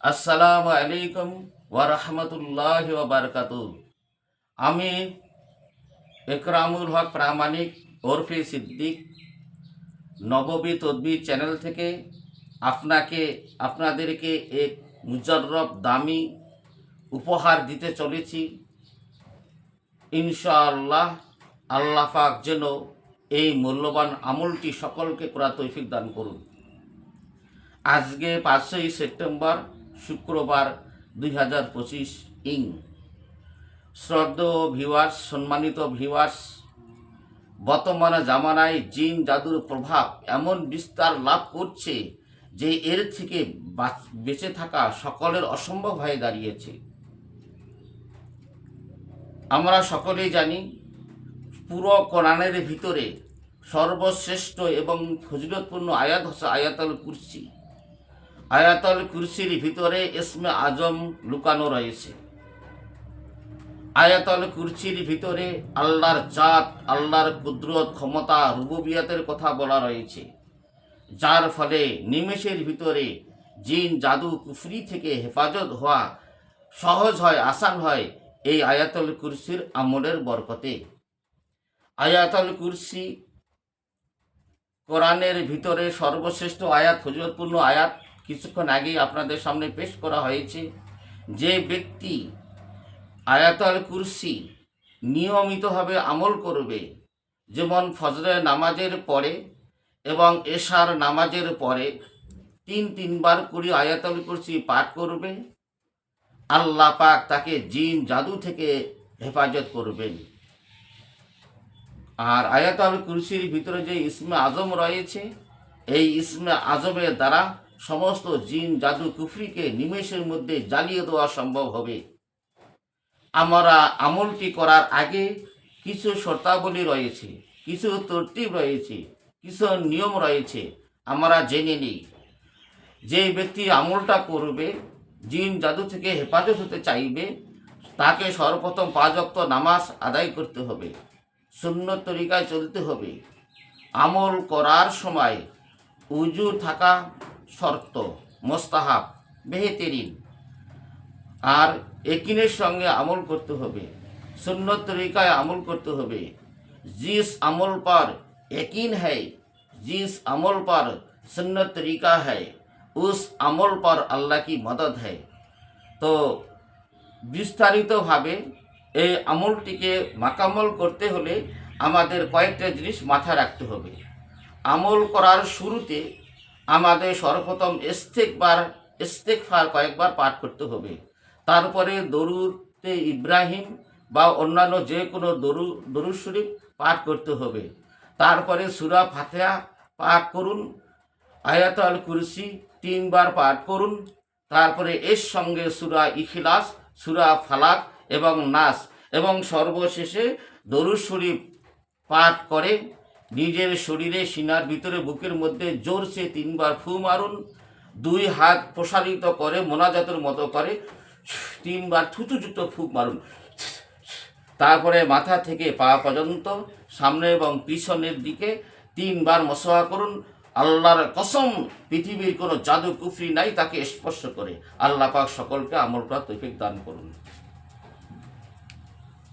আসসালামু আলাইকুম ওয়া রাহমাতুল্লাহি ওয়া বারাকাতুহু। আমি একরামুল হক প্রামাণিক ওরফে সিদ্দিক নববী তদবি চ্যানেল থেকে আপনাদেরকে এক মুজাররব দামি উপহার দিতে চলেছি। ইনশাআল্লাহ আল্লাহ পাক যেন এই মূল্যবান আমলটি সকলকে করার তৌফিক দান করুন। আজকে 5ই সেপ্টেম্বর শুক্রবার 2025 ইং। শ্রদ্ধেয় ভিউয়ার্স, সম্মানিত ভিউয়ার্স, বর্তমানে জামানায় জিন জাদুর প্রভাব এমন বিস্তার লাভ করছে যে এর থেকে বেঁচে থাকা সকলের অসম্ভব হয়ে দাঁড়িয়েছে। আমরা সকলেই জানি পুরো কোরআনের ভিতরে সর্বশ্রেষ্ঠ এবং ফজিলতপূর্ণ আয়াত হচ্ছে আয়াতুল কুরসি। আয়াতুল কুরসির ভিতরে ইসমে আজম লুকানো রয়েছে। আয়াতুল কুরসির ভিতরে আল্লাহর জাত, আল্লাহর কুদরত, ক্ষমতা, রুবুবিয়তের কথা বলা রয়েছে, যার ফলে নিমেষের ভিতরে জিন জাদু কুফরি থেকে হেফাজত হওয়া সহজ হয়, আসান হয় এই আয়াতুল কুরসির আমলের বরকতে। আয়াতুল কুরসি কোরআনের ভিতরে সর্বশ্রেষ্ঠ আয়াত, ফজিলতপূর্ণ আয়াত কিছুক্ষণ আগেই আপনাদের সামনে পেশ করা হয়েছে। যে ব্যক্তি আয়াতুল কুরসি নিয়মিতভাবে আমল করবে, যেমন ফজরের নামাজের পরে এবং এশার নামাজের পরে তিনবার করে আয়াতুল কুরসি পাঠ করবে, আল্লাহ পাক তাকে জিন জাদু থেকে হেফাজত করবেন। আর আয়াতুল কুরসির ভিতরে যে ইসমে আজম রয়েছে, এই ইসমে আজমের দ্বারা সমস্ত জিন জাদু কুফরিকে নিমেষের মধ্যে জ্বালিয়ে দেওয়া সম্ভব হবে। আমরা আমলটি করার আগে কিছু শর্তাবলী রয়েছে, কিছু তরতিব রয়েছে, কিছু নিয়ম রয়েছে, আমরা জেনে নিই। যে ব্যক্তি আমলটা করবে, জিন জাদু থেকে হেফাজত হতে চাইবে, তাকে সর্বপ্রথম 5 ওয়াক্ত নামাজ আদায় করতে হবে, সুন্নত তরিকায় চলতে হবে। আমল করার সময় উজু থাকা শর্ত, মোস্তাহাব, বেহতেরিন। আর একিনের সঙ্গে আমল করতে হবে, সুন্নত তরিকায় আমল করতে হবে। জিস আমল पर यकीन है, जिस अमल पर सुन्नत तरीका है, उस अमल पर अल्लाह की मदद है। তো বিস্তারিতভাবে এই আমলটিকে মাকামল করতে হলে আমাদের কয়েকটা জিনিস মাথায় রাখতে হবে। আমল করার শুরুতে আমাদের সর্বপ্রথম ইস্তেগফার কয়েকবার পাঠ করতে হবে। তারপরে দরুদে ইব্রাহিম বা অন্যান্য যে কোনো দরুদ শরীফ পাঠ করতে হবে। তারপরে সূরা ফাতিহা পাঠ করুন, আয়াতুল কুরসি 3 বার পাঠ করুন। তারপরে এর সঙ্গে সূরা ইখলাস, সূরা ফালাক এবং নাস, এবং সর্বশেষে দরুদ শরীফ পাঠ করে নিজের শরীরে সিনার ভিতরে বুকের মধ্যে জোরসে 3 বার ফু মারুন। 2 হাত প্রসারিত করে মোনাজাতের মতো করে 3 বার থুতুযুক্ত ফুঁক মারুন। তারপরে মাথা থেকে পা পর্যন্ত সামনে এবং পিছনের দিকে 3 বার মসওয়া করুন। আল্লাহর কসম, পৃথিবীর কোনো জাদু কুফরি নাই তাকে স্পর্শ করে। আল্লাহ পাক সকলকে আমল করার তৌফিক দান করুন।